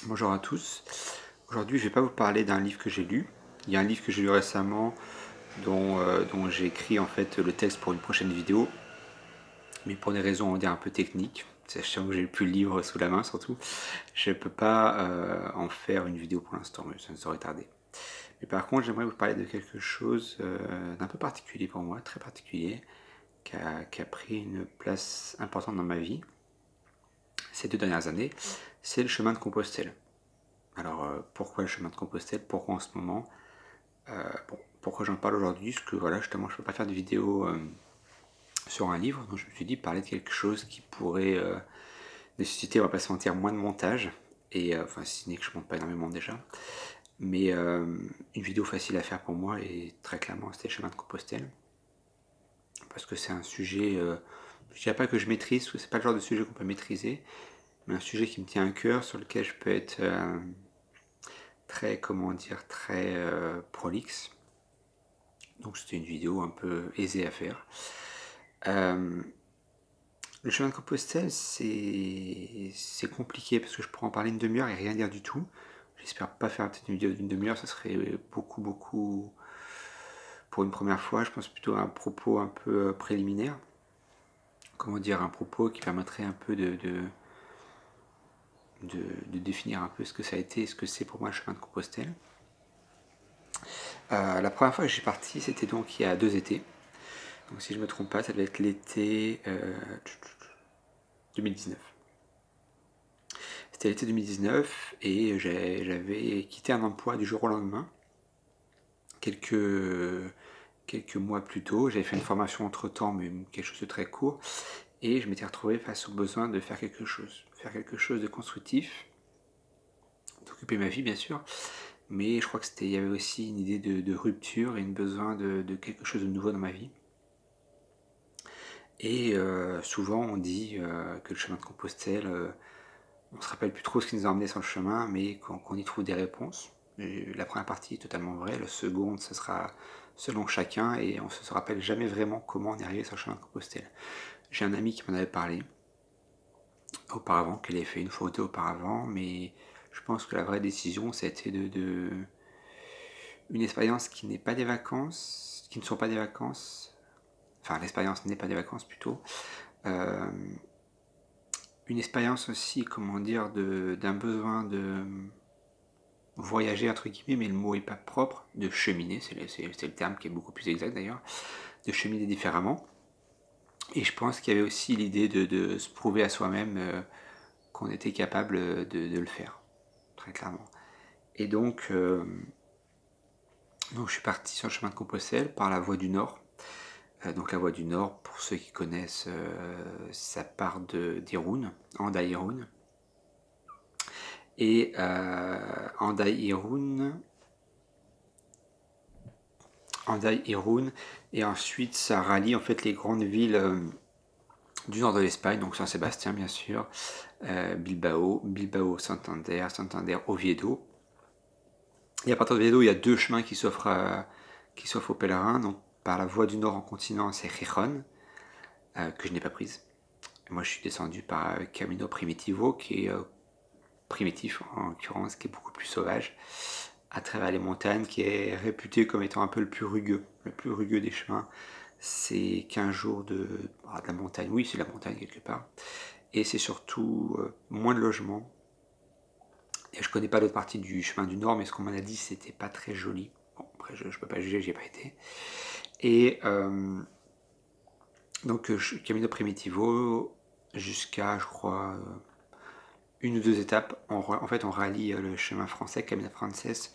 Bonjour à tous. Aujourd'hui, je ne vais pas vous parler d'un livre que j'ai lu. Il y a un livre que j'ai lu récemment dont j'ai écrit en fait le texte pour une prochaine vidéo, mais pour des raisons on va dire un peu techniques, sachant que j'ai plus le livre sous la main surtout, je ne peux pas en faire une vidéo pour l'instant, mais ça ne saurait tarder. Mais par contre, j'aimerais vous parler de quelque chose d'un peu particulier pour moi, très particulier, qui a pris une place importante dans ma vie ces 2 dernières années, c'est le chemin de Compostelle. Alors pourquoi le chemin de Compostelle? Pourquoi en ce moment? Bon, pourquoi j'en parle aujourd'hui? Parce que voilà, justement, je ne peux pas faire de vidéo sur un livre, donc je me suis dit parler de quelque chose qui pourrait nécessiter, on va pas se mentir, moins de montage. Et enfin, si ce n'est que je monte pas énormément déjà. Mais une vidéo facile à faire pour moi, et très clairement, c'était le chemin de Compostelle. Parce que c'est un sujet, je dirais pas que je maîtrise, parce que c'est pas le genre de sujet qu'on peut maîtriser, mais un sujet qui me tient à cœur, sur lequel je peux être très, comment dire, très prolixe. Donc c'était une vidéo un peu aisée à faire. Le chemin de Compostelle, c'est compliqué parce que je pourrais en parler une demi-heure et rien dire du tout. J'espère pas faire peut-être une vidéo d'une demi-heure, ça serait beaucoup pour une première fois. Je pense plutôt à un propos un peu préliminaire. Comment dire, un propos qui permettrait un peu de définir un peu ce que ça a été et ce que c'est pour moi le chemin de Compostelle. La première fois que je suis parti, c'était donc il y a 2 étés. Donc si je ne me trompe pas, ça devait être l'été 2019. C'était l'été 2019 et j'avais quitté un emploi du jour au lendemain. Quelques mois plus tôt, j'avais fait une formation entre temps, mais quelque chose de très court. Et je m'étais retrouvé face au besoin de faire quelque chose de constructif, d'occuper ma vie bien sûr. Mais je crois que il y avait aussi une idée de rupture et un besoin de quelque chose de nouveau dans ma vie. Et souvent on dit que le chemin de Compostelle, on ne se rappelle plus trop ce qui nous a emmenés sur le chemin, mais qu'on y trouve des réponses. Et la première partie est totalement vraie, la seconde, ce sera selon chacun, et on ne se rappelle jamais vraiment comment on est arrivé sur le chemin de Compostelle. J'ai un ami qui m'en avait parlé auparavant, qu'il avait fait une fois ou deux auparavant, mais je pense que la vraie décision, c'était une expérience qui n'est pas des vacances, qui ne sont pas des vacances, enfin l'expérience n'est pas des vacances plutôt, euh, une expérience aussi, comment dire, d'un besoin de voyager entre guillemets, mais le mot est pas propre, de cheminer, c'est le terme qui est beaucoup plus exact d'ailleurs, de cheminer différemment. Et je pense qu'il y avait aussi l'idée de se prouver à soi-même qu'on était capable de le faire, très clairement. Et donc je suis parti sur le chemin de Compostelle par la voie du Nord. Donc la voie du Nord, pour ceux qui connaissent, ça part d'Irun, Andaï-Irun. Et Andaï-Irun, et ensuite ça rallie en fait les grandes villes du nord de l'Espagne, donc Saint-Sébastien bien sûr, Bilbao, Santander, Oviedo. Et à partir de Oviedo, il y a 2 chemins qui s'offrent aux pèlerins. Donc par la voie du nord en continent, c'est Gijón, que je n'ai pas prise. Moi, je suis descendu par Camino Primitivo, qui est primitif en l'occurrence, qui est beaucoup plus sauvage, à travers les montagnes, qui est réputé comme étant un peu le plus rugueux des chemins. C'est 15 jours de la montagne, oui, c'est la montagne quelque part. Et c'est surtout moins de logements. Et je connais pas l'autre partie du chemin du Nord, mais ce qu'on m'en a dit, c'était pas très joli. Bon, après, je peux pas juger, j'y ai pas été. Et donc, Camino Primitivo, jusqu'à, je crois, 1 ou 2 étapes. En fait, on rallie le chemin français, Camino Frances,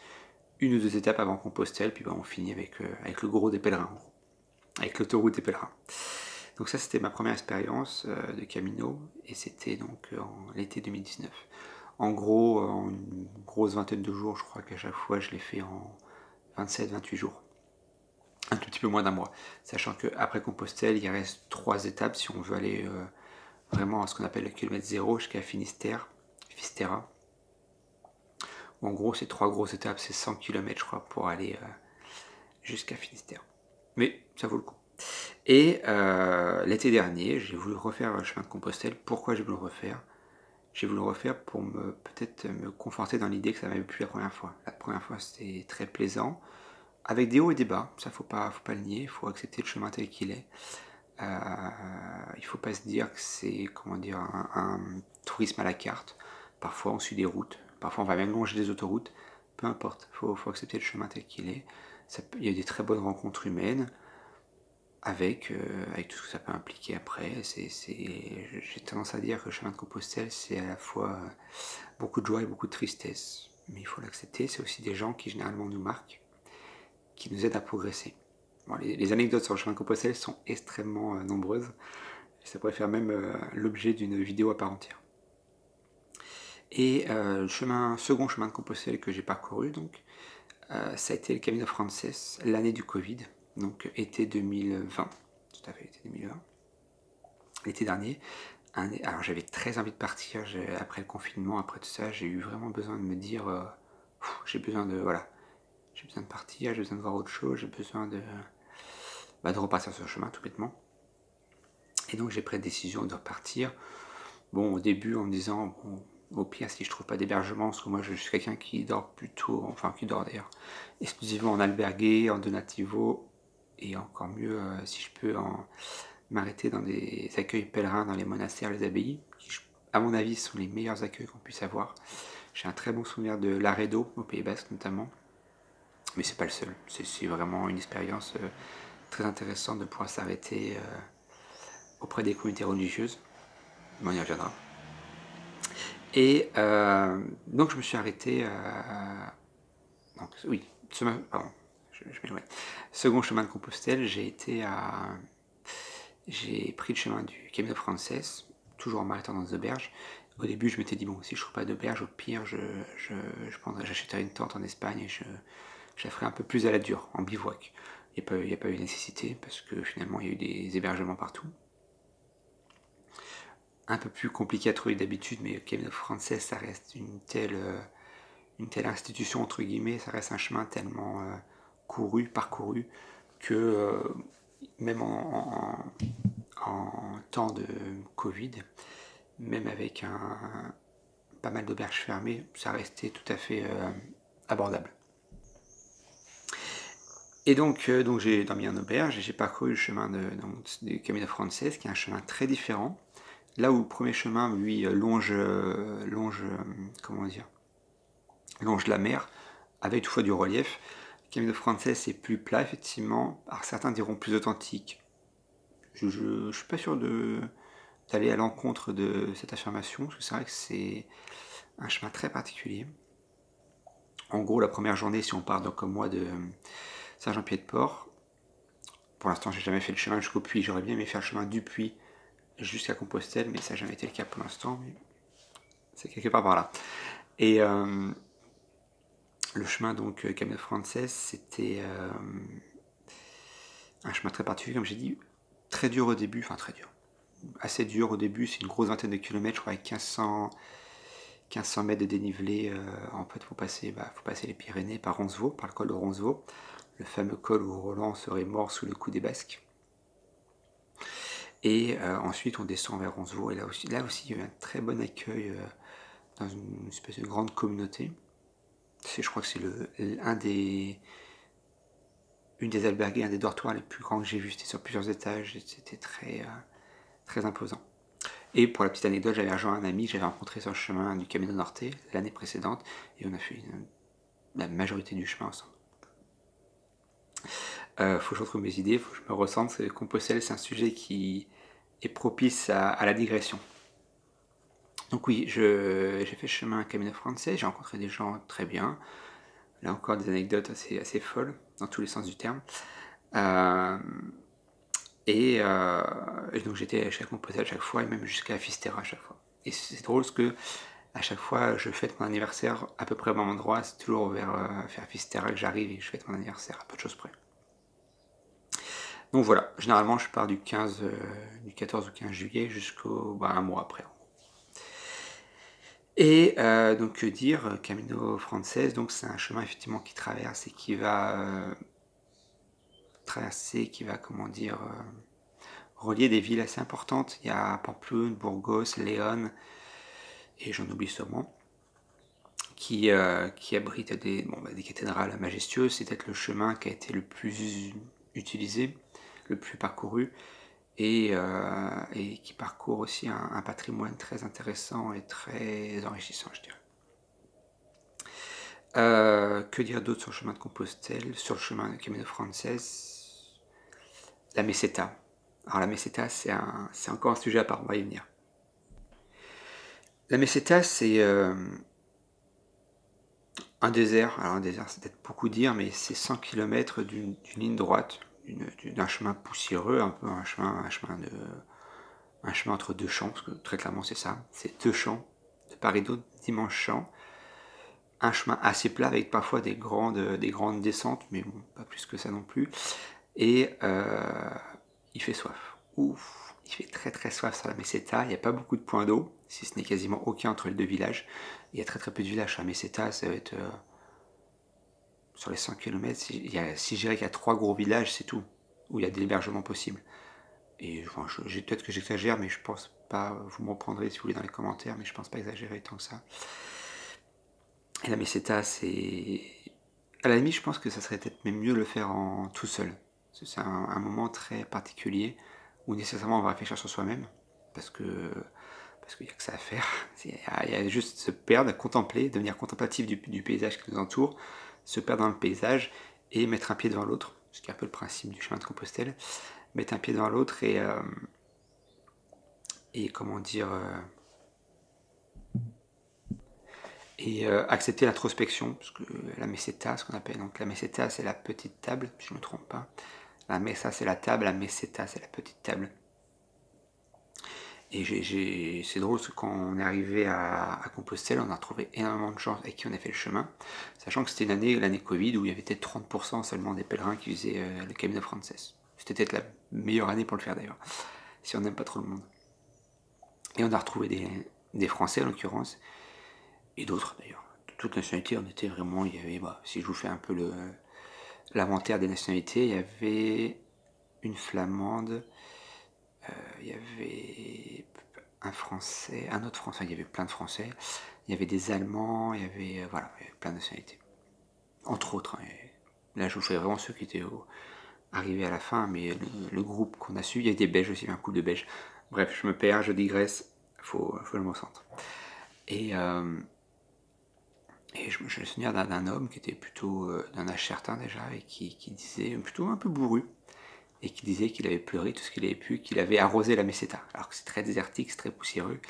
1 ou 2 étapes avant Compostelle, puis on finit avec le gros des pèlerins, avec l'autoroute des pèlerins. Donc ça, c'était ma première expérience de Camino, et c'était donc en l'été 2019. En gros, en une grosse vingtaine de jours, je crois qu'à chaque fois, je l'ai fait en 27-28 jours. Un tout petit peu moins d'un mois. Sachant qu'après Compostelle, il reste 3 étapes si on veut aller vraiment à ce qu'on appelle le kilomètre zéro jusqu'à Fisterra. En gros, c'est 3 grosses étapes, c'est 100 km, je crois, pour aller jusqu'à Finistère. Mais ça vaut le coup. Et l'été dernier, j'ai voulu refaire le chemin de Compostelle. Pourquoi j'ai voulu le refaire? j'ai voulu le refaire pour peut-être me conforter dans l'idée que ça m'avait plu la première fois. La première fois, c'était très plaisant, avec des hauts et des bas, ça faut pas le nier, il faut accepter le chemin tel qu'il est. Il faut pas se dire que c'est, comment dire, un tourisme à la carte. Parfois on suit des routes, parfois on va même longer des autoroutes, peu importe, faut accepter le chemin tel qu'il est. Il y a des très bonnes rencontres humaines, avec tout ce que ça peut impliquer après. J'ai tendance à dire que le chemin de Compostelle, c'est à la fois beaucoup de joie et beaucoup de tristesse. Mais il faut l'accepter, c'est aussi des gens qui généralement nous marquent, qui nous aident à progresser. Bon, les anecdotes sur le chemin de Compostelle sont extrêmement nombreuses. Ça pourrait faire même l'objet d'une vidéo à part entière. Et le second chemin de Compostelle que j'ai parcouru, donc, ça a été le Camino Frances, l'année du Covid, donc été 2020, tout à fait, été 2020, l'été dernier. Alors j'avais très envie de partir après le confinement, après tout ça, j'ai eu vraiment besoin de me dire, j'ai besoin de, voilà, j'ai besoin de partir, j'ai besoin de voir autre chose, j'ai besoin de repartir sur le chemin tout bêtement. Et donc j'ai pris la décision de repartir. Bon, au début en me disant, bon, au pire si je trouve pas d'hébergement, parce que moi je suis quelqu'un qui dort plutôt, enfin qui dort d'ailleurs, exclusivement en albergué, en donativo, et encore mieux si je peux m'arrêter dans des accueils pèlerins, dans les monastères, les abbayes, qui à mon avis sont les meilleurs accueils qu'on puisse avoir. J'ai un très bon souvenir de l'Aredo, au Pays Basque notamment, mais c'est pas le seul, c'est vraiment une expérience très intéressante de pouvoir s'arrêter auprès des communautés religieuses. On y reviendra. Et donc je me suis arrêté. Donc, oui, pardon, je m'éloigne. Second chemin de Compostelle, j'ai pris le chemin du Camino Frances, toujours en m'arrêtant dans des auberges. Au début, je m'étais dit, bon, si je ne trouve pas d'auberge, au pire, j'achèterai une tente en Espagne et je la ferai un peu plus à la dure, en bivouac. Il n'y a pas eu nécessité, parce que finalement, il y a eu des hébergements partout. Un peu plus compliqué à trouver d'habitude, mais le Camino Frances, ça reste une telle institution, entre guillemets, ça reste un chemin tellement parcouru, que même en temps de Covid, même avec pas mal d'auberges fermées, ça restait tout à fait abordable. Et donc j'ai dormi en auberge et j'ai parcouru le chemin du Camino Frances, qui est un chemin très différent. Là où le premier chemin, lui, longe la mer, avec toutefois du relief. Le Camino Frances est plus plat, effectivement. Alors certains diront plus authentique. Je ne suis pas sûr d'aller à l'encontre de cette affirmation, parce que c'est vrai que c'est un chemin très particulier. En gros, la première journée, si on part donc comme moi de Saint-Jean-Pied-de-Port, pour l'instant, j'ai jamais fait le chemin jusqu'au Puy. J'aurais bien aimé faire le chemin du Puy jusqu'à Compostelle, mais ça n'a jamais été le cas pour l'instant. Mais c'est quelque part par là. Et le chemin donc Camino Frances, c'était un chemin très particulier, comme j'ai dit, très dur au début, enfin très dur, assez dur au début, c'est une grosse vingtaine de kilomètres, je crois, avec 1500 mètres de dénivelé. En fait, faut passer les Pyrénées par Roncevaux, par le col de Roncevaux, le fameux col où Roland serait mort sous le coup des Basques. Et ensuite, on descend vers Roncevaux, et là aussi, il y a eu un très bon accueil dans une espèce de grande communauté. Je crois que c'est une des albergues, un des dortoirs les plus grands que j'ai vu. C'était sur plusieurs étages, c'était très, très imposant. Et pour la petite anecdote, j'avais rejoint un ami que j'avais rencontré sur le chemin du Camino Norte l'année précédente, et on a fait la majorité du chemin ensemble. Faut que je retrouve mes idées, faut que je me recentre. Compostelle, c'est un sujet qui est propice à la digression. Donc oui, j'ai fait le chemin Camino Frances, j'ai rencontré des gens très bien. Là encore, des anecdotes assez folles, dans tous les sens du terme. Et donc j'étais chez Compostelle à chaque fois, et même jusqu'à Fistera à chaque fois. Et c'est drôle parce que à chaque fois je fête mon anniversaire à peu près au même endroit, c'est toujours vers Fistera que j'arrive et je fête mon anniversaire à peu de choses près. Donc voilà, généralement je pars du 14 au 15 juillet jusqu'au un mois après. Et donc que dire, Camino Frances, donc c'est un chemin effectivement qui traverse et qui va relier des villes assez importantes. Il y a Pampelune, Burgos, Léon, et j'en oublie sûrement, qui abrite des cathédrales majestueuses. C'est peut-être le chemin qui a été le plus utilisé, le plus parcouru, et qui parcourt aussi un patrimoine très intéressant et très enrichissant, je dirais. Que dire d'autre sur le chemin de Compostelle, sur le chemin de Camino Frances? La Meseta. Alors la Meseta, c'est encore un sujet à part, on va y venir. La Meseta, c'est un désert. Alors un désert, c'est peut-être beaucoup dire, mais c'est 100 km d'une ligne droite, d'un chemin poussiéreux, un peu un chemin entre deux champs, parce que très clairement c'est ça. C'est deux champs, de part et d'autre, d'immenses champs. Un chemin assez plat avec parfois des grandes descentes, mais bon, pas plus que ça non plus. Et il fait soif. Ouf, il fait très très soif sur la Meseta. Il n'y a pas beaucoup de points d'eau, si ce n'est quasiment aucun entre les deux villages. Il y a très très peu de villages sur la Meseta. Ça va être sur les 100 km. Si je dirais qu'il y a 3 gros villages, c'est tout, où il y a des hébergements possibles. Et enfin, peut-être que j'exagère, mais je pense pas. Vous me reprendrez si vous voulez dans les commentaires, mais je pense pas exagérer tant que ça. Et la Meseta, c'est... À la limite, je pense que ça serait peut-être même mieux le faire tout seul. C'est un moment très particulier où nécessairement on va réfléchir sur soi-même, parce qu'il n'y a que ça à faire. Il y a juste se perdre, contempler, devenir contemplatif du paysage qui nous entoure, se perdre dans le paysage et mettre un pied devant l'autre, ce qui est un peu le principe du chemin de Compostelle. Mettre un pied devant l'autre et comment dire... accepter l'introspection, parce que la meseta, ce qu'on appelle, donc la meseta c'est la petite table, si je ne me trompe pas, la mesa c'est la table, la meseta c'est la petite table. Et c'est drôle parce que quand on est arrivé à Compostelle, on a trouvé énormément de gens avec qui on a fait le chemin, sachant que c'était l'année Covid où il y avait peut-être 30% seulement des pèlerins qui faisaient le Camino Frances. C'était peut-être la meilleure année pour le faire d'ailleurs, si on n'aime pas trop le monde. Et on a retrouvé des Français en l'occurrence, et d'autres d'ailleurs. Toute nationalité, on était vraiment, il y avait, si je vous fais un peu l'inventaire des nationalités, il y avait une Flamande, il y avait un Français, un autre Français, il y avait plein de Français, il y avait des Allemands, il y avait, voilà, il y avait plein de nationalités. Entre autres, hein, là je vous fais vraiment ceux qui étaient arrivés à la fin, mais le groupe qu'on a su, il y a des Belges aussi, un couple de Belges. Bref, je me perds, je digresse, faut que je me concentre. Et je me souviens d'un homme qui était plutôt d'un âge certain déjà, et qui disait, plutôt un peu bourru, et qui disait qu'il avait pleuré tout ce qu'il avait pu, qu'il avait arrosé la Meseta, alors que c'est très désertique, c'est très poussiéreux,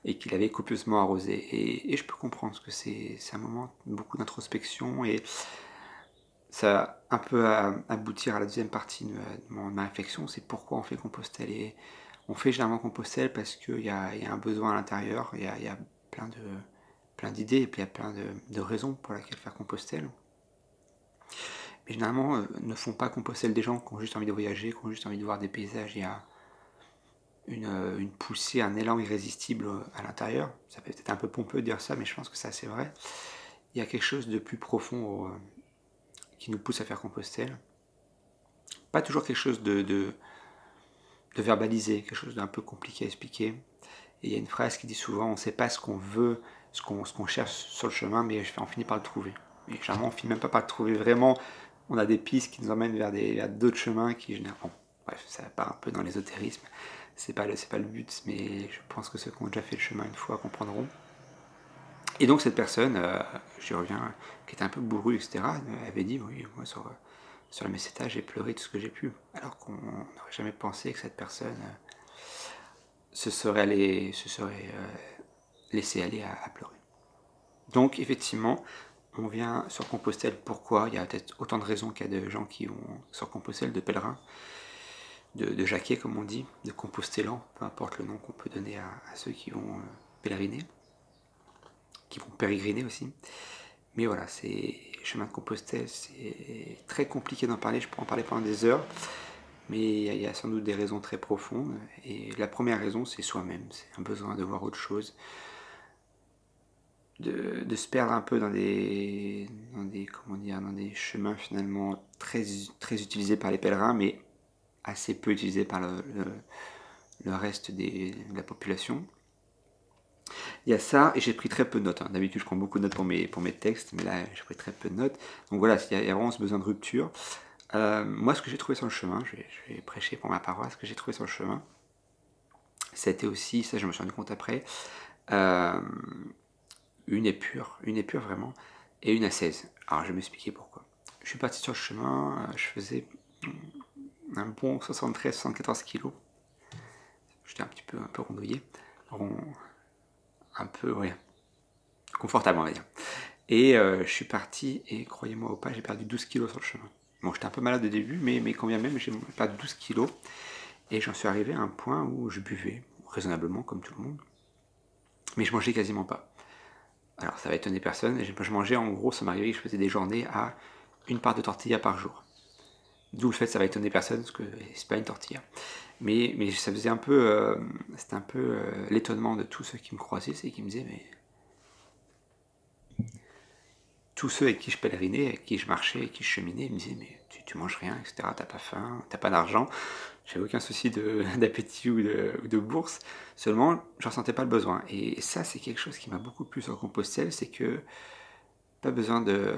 et qu'il avait copieusement arrosé. Et je peux comprendre, parce que c'est un moment beaucoup d'introspection, et ça va un peu aboutir à la deuxième partie de ma réflexion, c'est pourquoi on fait Compostelle. Et on fait généralement Compostelle parce qu'il y a un besoin à l'intérieur, il y a plein d'idées, et puis il y a plein de raisons pour lesquelles faire Compostelle. Mais généralement, ne font pas Compostelle des gens qui ont juste envie de voyager, qui ont juste envie de voir des paysages. Il y a une poussée, un élan irrésistible à l'intérieur. Ça fait peut-être un peu pompeux de dire ça, mais je pense que c'est assez vrai. Il y a quelque chose de plus profond qui nous pousse à faire Compostelle. Pas toujours quelque chose de verbalisé, quelque chose d'un peu compliqué à expliquer. Et il y a une phrase qui dit souvent, on ne sait pas ce qu'on veut, ce qu'on cherche sur le chemin, mais on finit par le trouver. Et généralement, on finit même pas par le trouver vraiment. On a des pistes qui nous emmènent vers d'autres chemins qui généralement, bref, ça part un peu dans l'ésotérisme. C'est pas le but, mais je pense que ceux qui ont déjà fait le chemin une fois comprendront. Et donc cette personne, j'y reviens, qui était un peu bourrue, etc., avait dit, oui, moi sur la Meseta, j'ai pleuré tout ce que j'ai pu. Alors qu'on n'aurait jamais pensé que cette personne se serait laissé aller à pleurer. Donc effectivement, on vient sur Compostelle. Pourquoi? Il y a peut-être autant de raisons qu'il y a de gens qui vont sur Compostelle, de pèlerins, de jacquets comme on dit, de compostellants, peu importe le nom qu'on peut donner à ceux qui vont pèleriner, qui vont pérégriner aussi. Mais voilà, c'est chemin de Compostelle, c'est très compliqué d'en parler, je peux en parler pendant des heures, mais il y a sans doute des raisons très profondes. Et la première raison, c'est soi-même, c'est un besoin de voir autre chose, de se perdre un peu dans des chemins finalement très utilisés par les pèlerins, mais assez peu utilisés par le reste de la population. Il y a ça, et j'ai pris très peu de notes. Hein. D'habitude, je prends beaucoup de notes pour mes textes, mais là, j'ai pris très peu de notes. Donc voilà, il y a vraiment ce besoin de rupture. Moi, ce que j'ai trouvé sur le chemin, je vais prêcher pour ma paroisse, ce que j'ai trouvé sur le chemin, c'était aussi, ça je me suis rendu compte après, euh, une épure vraiment, et une ascèse. Alors je vais m'expliquer pourquoi. Je suis parti sur le chemin, je faisais un bon 73-74 kilos. J'étais un peu rondouillé, un peu, ouais, confortable on va dire. Et je suis parti, et croyez-moi ou pas, j'ai perdu 12 kilos sur le chemin. Bon, j'étais un peu malade au début, mais quand bien même, j'ai perdu 12 kilos. Et j'en suis arrivé à un point où je buvais, raisonnablement, comme tout le monde. Mais je mangeais quasiment pas. Alors, ça va étonner personne. Je mangeais, en gros, ça m'arrivait que je faisais des journées à une part de tortilla par jour. D'où le fait que ça va étonner personne, parce que c'est pas une tortilla. Mais ça faisait un peu... c'était un peu l'étonnement de tous ceux qui me croisaient, c'est qu'ils me disaient, mais... Tous ceux avec qui je pèlerinais, avec qui je marchais, avec qui je cheminais, ils me disaient, mais tu manges rien, etc., t'as pas faim, t'as pas d'argent. J'avais aucun souci d'appétit ou de bourse, seulement je ressentais pas le besoin. Et ça, c'est quelque chose qui m'a beaucoup plu sur Compostelle, c'est que pas besoin de...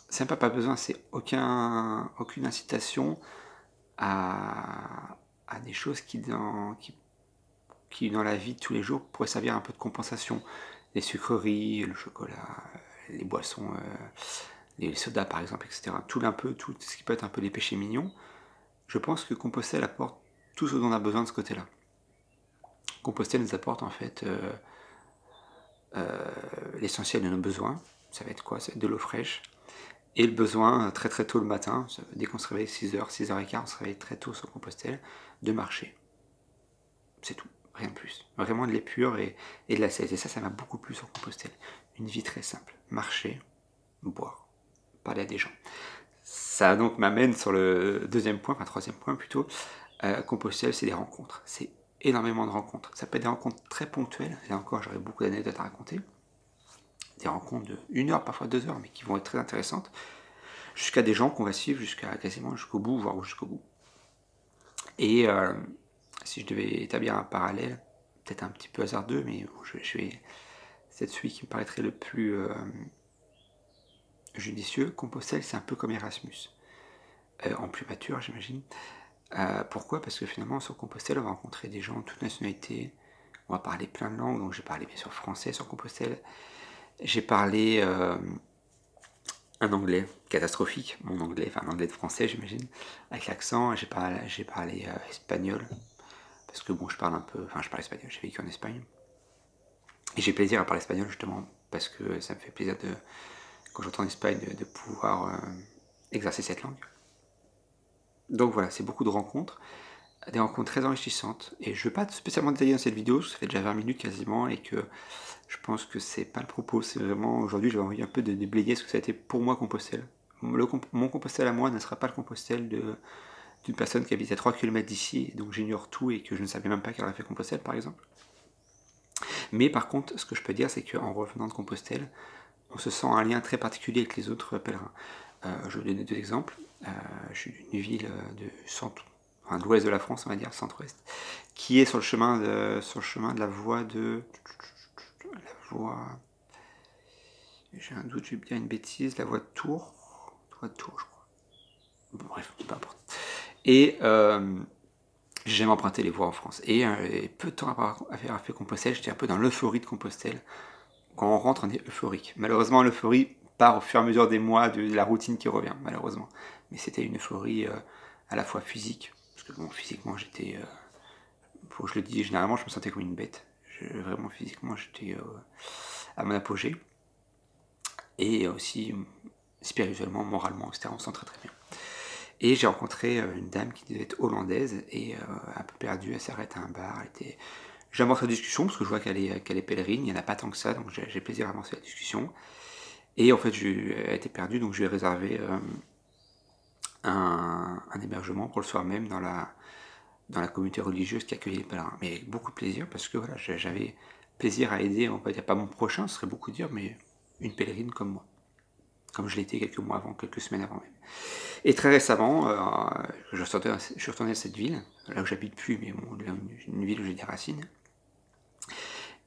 C'est pas besoin, c'est aucune incitation à des choses qui, dans la vie de tous les jours, pourraient servir un peu de compensation. Les sucreries, le chocolat, les boissons, les sodas par exemple, etc. Tout ce qui peut être un peu des péchés mignons. Je pense que Compostelle apporte tout ce dont on a besoin de ce côté-là. Compostelle nous apporte en fait l'essentiel de nos besoins. Ça va être quoi? Ça va être de l'eau fraîche. Et le besoin très très tôt le matin, dès qu'on se réveille 6h, 6h15, on se réveille très tôt sur Compostelle, de marcher. C'est tout, rien de plus. Vraiment de l'épure et de la cesse. Et ça m'a beaucoup plu sur Compostelle. Une vie très simple. Marcher, boire, parler à des gens. Ça donc m'amène sur le troisième point plutôt. Compostelle, c'est des rencontres. C'est énormément de rencontres. Ça peut être des rencontres très ponctuelles. Là encore, j'aurais beaucoup d'anecdotes à raconter. Des rencontres de 1 heure, parfois 2 heures, mais qui vont être très intéressantes. Jusqu'à des gens qu'on va suivre quasiment jusqu'au bout, voire jusqu'au bout. Et si je devais établir un parallèle, peut-être un petit peu hasardeux, mais c'est celui qui me paraîtrait le plus judicieux. Compostelle, c'est un peu comme Erasmus. En plus mature, j'imagine. Pourquoi? Parce que finalement, sur Compostelle, on va rencontrer des gens de toutes nationalités. On va parler plein de langues. Donc, j'ai parlé bien sûr français sur Compostelle. J'ai parlé un anglais catastrophique, mon anglais, enfin un anglais de français, j'imagine, avec l'accent. J'ai parlé espagnol. Parce que bon, je parle espagnol, j'ai vécu en Espagne. Et j'ai plaisir à parler espagnol justement, parce que ça me fait plaisir quand j'entends en Espagne, de pouvoir exercer cette langue. Donc voilà, c'est beaucoup de rencontres, des rencontres très enrichissantes. Et je ne vais pas spécialement détailler dans cette vidéo, ça fait déjà 20 minutes quasiment, et que je pense que c'est pas le propos. C'est vraiment, aujourd'hui, j'ai envie un peu de déblayer ce que ça a été pour moi Compostelle. Mon Compostelle à moi ne sera pas le Compostelle d'une personne qui habite à 3 km d'ici, donc j'ignore tout et que je ne savais même pas qu'elle aurait fait Compostelle par exemple. Mais par contre, ce que je peux dire, c'est qu'en revenant de Compostelle, on se sent un lien très particulier avec les autres pèlerins. Je vais vous donner 2 exemples. Je suis d'une ville de l'ouest de la France, on va dire, centre-ouest, qui est sur le chemin de la voie de... J'ai un doute, je vais dire une bêtise, la voie de Tours. Je crois. Bon, bref, peu importe. Et j'ai jamais emprunté les voies en France. Et peu de temps après avoir fait Compostelle, j'étais un peu dans l'euphorie de Compostelle. Quand on rentre, on est euphorique. Malheureusement, l'euphorie part au fur et à mesure des mois de la routine qui revient, malheureusement. Mais c'était une euphorie à la fois physique, parce que bon, physiquement, faut que je le dise, généralement, je me sentais comme une bête. Vraiment, physiquement, j'étais à mon apogée. Et aussi, spirituellement, moralement, etc. On se sent très très bien. Et j'ai rencontré une dame qui devait être hollandaise et un peu perdue, elle s'arrête à un bar. J'amorce la discussion parce que je vois qu'elle est pèlerine, il n'y en a pas tant que ça, donc j'ai plaisir à avancer la discussion. Et en fait, elle était perdue, donc je lui ai réservé un hébergement pour le soir même dans la communauté religieuse qui accueillait les pèlerins. Mais avec beaucoup de plaisir parce que voilà, j'avais plaisir à aider, on va dire pas mon prochain, ce serait beaucoup dire, mais une pèlerine comme moi. Comme je l'étais quelques mois avant, quelques semaines avant même. Et très récemment, je suis retourné à cette ville, là où j'habite plus, mais bon, une ville où j'ai des racines.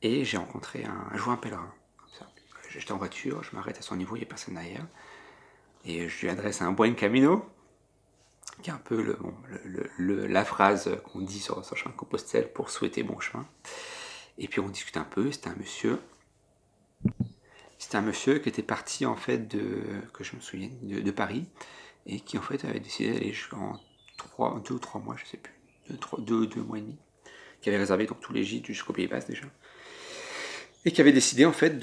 Et j'ai rencontré un joint pèlerin, comme ça. J'étais en voiture, je m'arrête à son niveau, il n'y a personne derrière. Et je lui adresse un buen camino, qui est un peu la phrase qu'on dit sur chemin de Compostelle pour souhaiter bon chemin. Et puis on discute un peu, c'était un monsieur qui était parti en fait que je me souviens, de Paris, et qui en fait avait décidé d'aller en 2 ou 3 mois, je sais plus, 2 mois et demi, qui avait réservé donc tous les gîtes jusqu'au Pays Basque déjà, et qui avait décidé en fait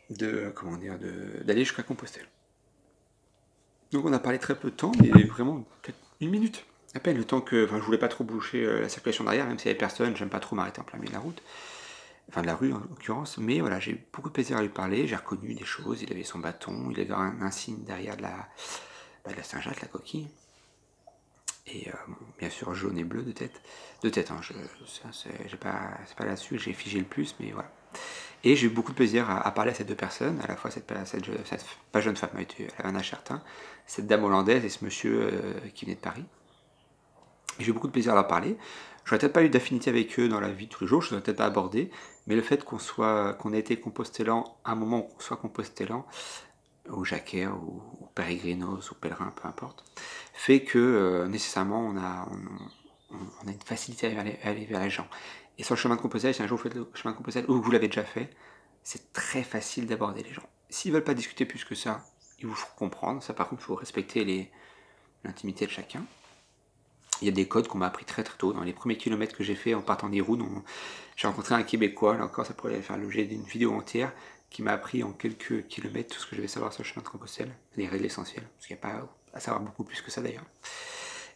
d'aller jusqu'à Compostelle. Donc on a parlé très peu de temps, mais vraiment peut-être 1 minute. À peine le temps que. Enfin, je voulais pas trop boucher la circulation derrière, même s'il y avait personne, j'aime pas trop m'arrêter en plein milieu de la route. Enfin, de la rue en l'occurrence. Mais voilà, j'ai eu beaucoup de plaisir à lui parler, j'ai reconnu des choses. Il avait son bâton, il avait un signe derrière de la Saint-Jacques, la coquille. Et bon, bien sûr, jaune et bleu de tête. De tête, hein, c'est pas là-dessus, j'ai figé le plus, mais voilà. Et j'ai eu beaucoup de plaisir à parler à ces deux personnes, à la fois cette pas jeune femme, elle avait un âge certain, cette dame hollandaise et ce monsieur qui venait de Paris. Et j'ai eu beaucoup de plaisir à leur parler. J'aurais peut-être pas eu d'affinité avec eux dans la vie de tous les jours, je ne peut-être pas abordé, mais le fait qu'on ait été compostellan à un moment où qu'on soit compostellan, ou jacquer, ou péregrinos, ou pèlerin, peu importe, fait que nécessairement on a une facilité à aller vers les gens. Et sur le chemin de Compostelle, si un jour vous faites le chemin de Compostelle, ou vous l'avez déjà fait, c'est très facile d'aborder les gens. S'ils veulent pas discuter plus que ça, ils vous feront comprendre. Ça, par contre, il faut respecter l'intimité de chacun. Il y a des codes qu'on m'a appris très très tôt. Dans les premiers kilomètres que j'ai fait en partant des routes, j'ai rencontré un Québécois, là encore ça pourrait faire l'objet d'une vidéo entière, qui m'a appris en quelques kilomètres tout ce que je devais savoir sur le chemin de Compostelle, les règles essentielles, parce qu'il n'y a pas à savoir beaucoup plus que ça d'ailleurs.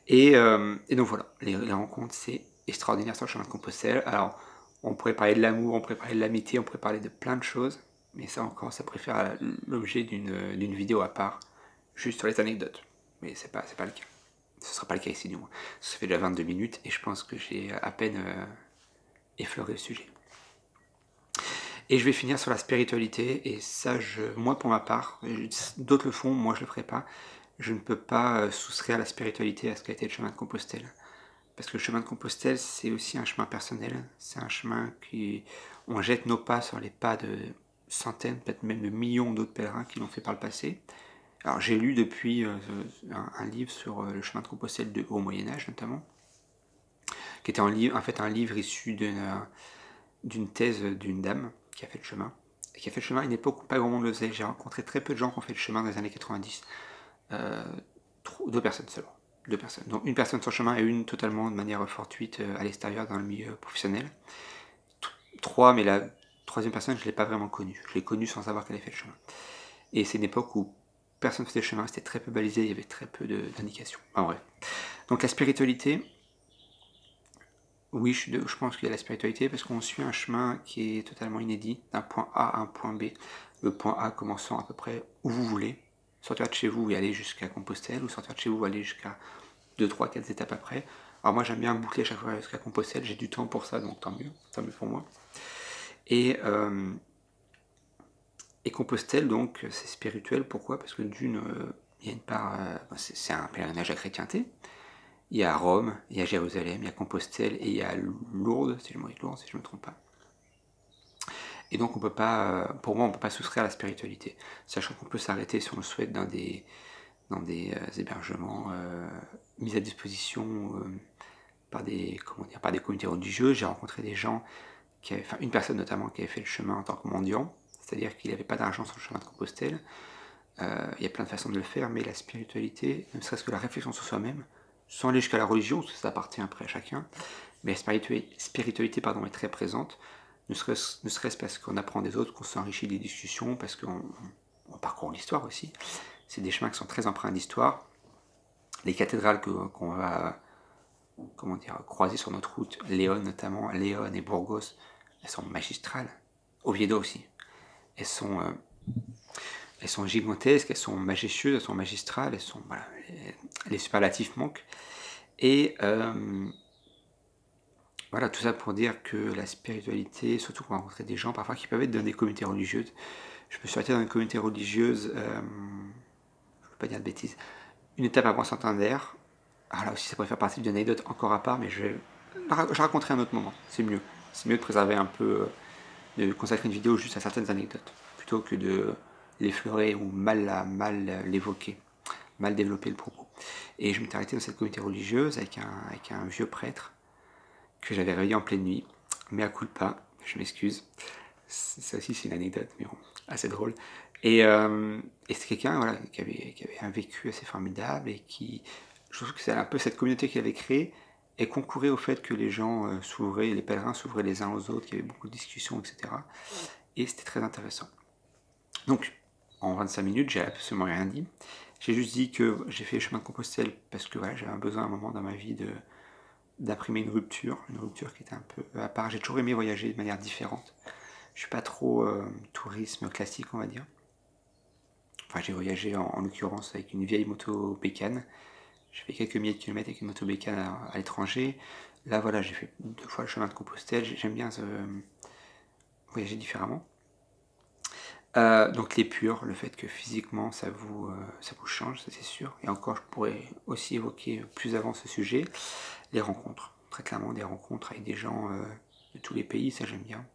Et donc voilà, les rencontres, c'est extraordinaire sur le chemin de Compostelle. Alors, on pourrait parler de l'amour, on pourrait parler de l'amitié, on pourrait parler de plein de choses, mais ça encore, ça pourrait faire l'objet d'une vidéo à part, juste sur les anecdotes. Mais c'est pas le cas. Ce sera pas le cas ici du moins. Ça fait déjà 22 minutes et je pense que j'ai à peine effleuré le sujet. Et je vais finir sur la spiritualité, et ça, moi pour ma part, d'autres le font, moi je le ferai pas. Je ne peux pas soustraire la spiritualité à ce qu'a été le chemin de Compostelle. Parce que le chemin de Compostelle, c'est aussi un chemin personnel. C'est un chemin qui. On jette nos pas sur les pas de centaines, peut-être même de millions d'autres pèlerins qui l'ont fait par le passé. Alors j'ai lu depuis un livre sur le chemin de Compostelle au Moyen-Âge notamment, qui était en fait un livre issu d'une thèse d'une dame qui a fait le chemin. Et qui a fait le chemin à une époque où pas grand monde le faisait. J'ai rencontré très peu de gens qui ont fait le chemin dans les années 90. 2 personnes seulement. 2 personnes. Donc une personne sur le chemin et une totalement de manière fortuite à l'extérieur dans le milieu professionnel. 3, mais la troisième personne, je ne l'ai pas vraiment connue. Je l'ai connue sans savoir qu'elle avait fait le chemin. Et c'est une époque où personne ne faisait le chemin, c'était très peu balisé, il y avait très peu d'indications. En vrai. Donc la spiritualité, oui, je pense qu'il y a la spiritualité parce qu'on suit un chemin qui est totalement inédit, d'un point A à un point B. Le point A commençant à peu près où vous voulez, sortir de chez vous et aller jusqu'à Compostelle, ou sortir de chez vous et aller jusqu'à 2, 3, 4 étapes après. Alors moi j'aime bien boucler chaque fois jusqu'à Compostelle, j'ai du temps pour ça, donc tant mieux pour moi. Et Compostelle, donc, c'est spirituel. Pourquoi? Parce que d'une, il y a une part, c'est un pèlerinage à chrétienté. Il y a Rome, il y a Jérusalem, il y a Compostelle et il y a Lourdes, si je ne me trompe pas. Et donc on peut pas, pour moi, on peut pas soustraire à la spiritualité, sachant qu'on peut s'arrêter si on le souhaite dans des hébergements mis à disposition par des communautés religieuses. J'ai rencontré des gens une personne notamment qui avait fait le chemin en tant que mendiant, c'est-à-dire qu'il n'avait pas d'argent sur le chemin de Compostelle. Il y a plein de façons de le faire, mais la spiritualité, ne serait-ce que la réflexion sur soi-même, sans aller jusqu'à la religion, parce que ça appartient après à chacun, mais la spiritualité est très présente, ne serait-ce parce qu'on apprend des autres, qu'on s'enrichit des discussions, parce qu'on parcourt l'histoire aussi. C'est des chemins qui sont très empreints d'histoire. Les cathédrales qu'on va croiser sur notre route, Léon notamment, Léon et Burgos, elles sont magistrales. Oviedo aussi. Elles sont gigantesques, elles sont majestueuses, elles sont magistrales, voilà, les superlatifs manquent. Et voilà, tout ça pour dire que la spiritualité, surtout qu'on va rencontrer des gens parfois qui peuvent être dans des communautés religieuses. Je me suis arrêté dans une communauté religieuse, je ne veux pas dire de bêtises, une étape avant Santander. Alors là aussi, ça pourrait faire partie d'une anecdote encore à part, mais je raconterai un autre moment, c'est mieux. c'est mieux de préserver un peu, de consacrer une vidéo juste à certaines anecdotes, plutôt que de l'effleurer ou mal l'évoquer, mal développer le propos. Et je m'étais arrêté dans cette communauté religieuse avec un vieux prêtre que j'avais réveillé en pleine nuit, mais à culpa, je m'excuse. Ça aussi c'est une anecdote, mais bon, assez drôle. Et c'est quelqu'un voilà, qui avait un vécu assez formidable et qui, je trouve que c'est un peu cette communauté qu'il avait créée et concourait au fait que les gens s'ouvraient, les pèlerins s'ouvraient les uns aux autres, qu'il y avait beaucoup de discussions, etc. Et c'était très intéressant. Donc, en 25 minutes, j'ai absolument rien dit. J'ai juste dit que j'ai fait le chemin de Compostelle parce que voilà, j'avais besoin à un moment dans ma vie d'imprimer une rupture qui était un peu à part. J'ai toujours aimé voyager de manière différente. Je suis pas trop tourisme classique, on va dire. Enfin, j'ai voyagé en l'occurrence avec une vieille moto bécane. J'ai fait quelques milliers de kilomètres avec une moto bécane à l'étranger. Là, voilà, j'ai fait 2 fois le chemin de Compostelle. J'aime bien voyager différemment. Donc les purs, le fait que physiquement ça vous change, ça c'est sûr. Et encore, je pourrais aussi évoquer plus avant ce sujet, les rencontres. Très clairement, des rencontres avec des gens de tous les pays, ça j'aime bien,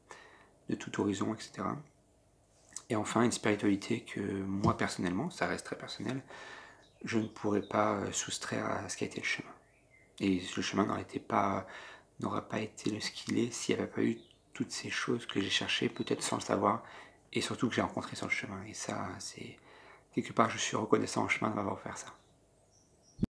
de tout horizon, etc. Et enfin, une spiritualité que moi personnellement, ça reste très personnel, je ne pourrais pas soustraire à ce qu'a été le chemin. Et le chemin n'aurait pas été ce qu'il est s'il n'y avait pas eu toutes ces choses que j'ai cherchées, peut-être sans le savoir, et surtout que j'ai rencontrées sur le chemin. Et ça, c'est quelque part, je suis reconnaissant au chemin de m'avoir offert ça.